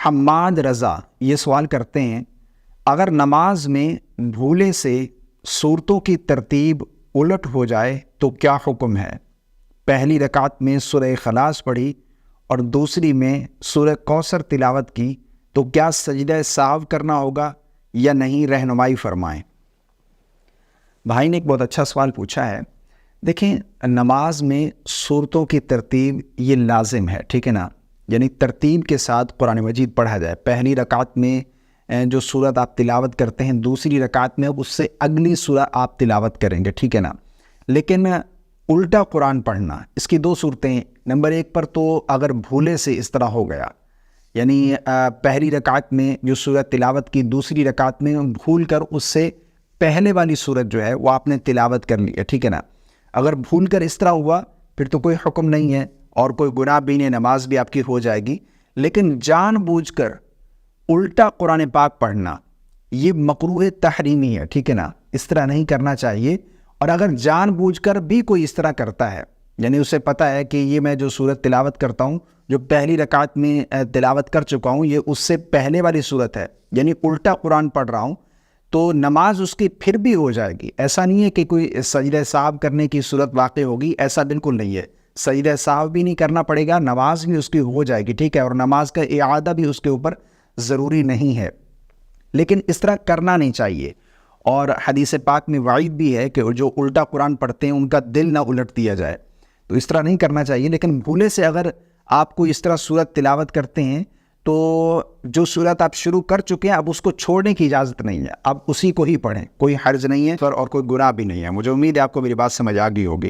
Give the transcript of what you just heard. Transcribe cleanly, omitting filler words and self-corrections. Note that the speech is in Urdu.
حماد رضا یہ سوال کرتے ہیں، اگر نماز میں بھولے سے صورتوں کی ترتیب الٹ ہو جائے تو کیا حکم ہے؟ پہلی رکعت میں سورہ اخلاص پڑھی اور دوسری میں سورہ کوثر تلاوت کی تو کیا سجدہ سہو کرنا ہوگا یا نہیں؟ رہنمائی فرمائیں۔ بھائی نے ایک بہت اچھا سوال پوچھا ہے۔ دیکھیں، نماز میں صورتوں کی ترتیب یہ لازم ہے، ٹھیک ہے نا؟ یعنی ترتیب کے ساتھ قرآن مجید پڑھا جائے۔ پہلی رکعت میں جو سورت آپ تلاوت کرتے ہیں، دوسری رکعت میں اس سے اگلی سورہ آپ تلاوت کریں گے، ٹھیک ہے نا؟ لیکن الٹا قرآن پڑھنا، اس کی دو صورتیں ہیں۔ نمبر ایک پر تو اگر بھولے سے اس طرح ہو گیا، یعنی پہلی رکعت میں جو سورت تلاوت کی، دوسری رکعت میں بھول کر اس سے پہلے والی سورت جو ہے وہ آپ نے تلاوت کر لی ہے، ٹھیک ہے نا؟ اگر بھول کر اس طرح ہوا پھر تو کوئی حکم نہیں ہے اور کوئی گناہ بھی نہیں، نماز بھی آپ کی ہو جائے گی۔ لیکن جان بوجھ کر الٹا قرآن پاک پڑھنا یہ مکروہ تحریمی ہے، ٹھیک ہے نا؟ اس طرح نہیں کرنا چاہیے۔ اور اگر جان بوجھ کر بھی کوئی اس طرح کرتا ہے، یعنی اسے پتہ ہے کہ یہ میں جو سورت تلاوت کرتا ہوں، جو پہلی رکعت میں تلاوت کر چکا ہوں، یہ اس سے پہلے والی سورت ہے، یعنی الٹا قرآن پڑھ رہا ہوں، تو نماز اس کی پھر بھی ہو جائے گی۔ ایسا نہیں ہے کہ کوئی سجدہ سہو کرنے کی صورت واقع ہوگی، ایسا بالکل نہیں ہے۔ سجدہ سہو بھی نہیں کرنا پڑے گا، نماز بھی اس کی ہو جائے گی، ٹھیک ہے؟ اور نماز کا اعادہ بھی اس کے اوپر ضروری نہیں ہے، لیکن اس طرح کرنا نہیں چاہیے۔ اور حدیث پاک میں وعید بھی ہے کہ جو الٹا قرآن پڑھتے ہیں ان کا دل نہ الٹ دیا جائے، تو اس طرح نہیں کرنا چاہیے۔ لیکن بھولے سے اگر آپ کو اس طرح سورت تلاوت کرتے ہیں تو جو سورت آپ شروع کر چکے ہیں اب اس کو چھوڑنے کی اجازت نہیں ہے، اب اسی کو ہی پڑھیں، کوئی حرج نہیں ہے اور کوئی گناہ بھی نہیں ہے۔ مجھے امید ہے آپ کو میری بات سمجھ آ گئی ہوگی۔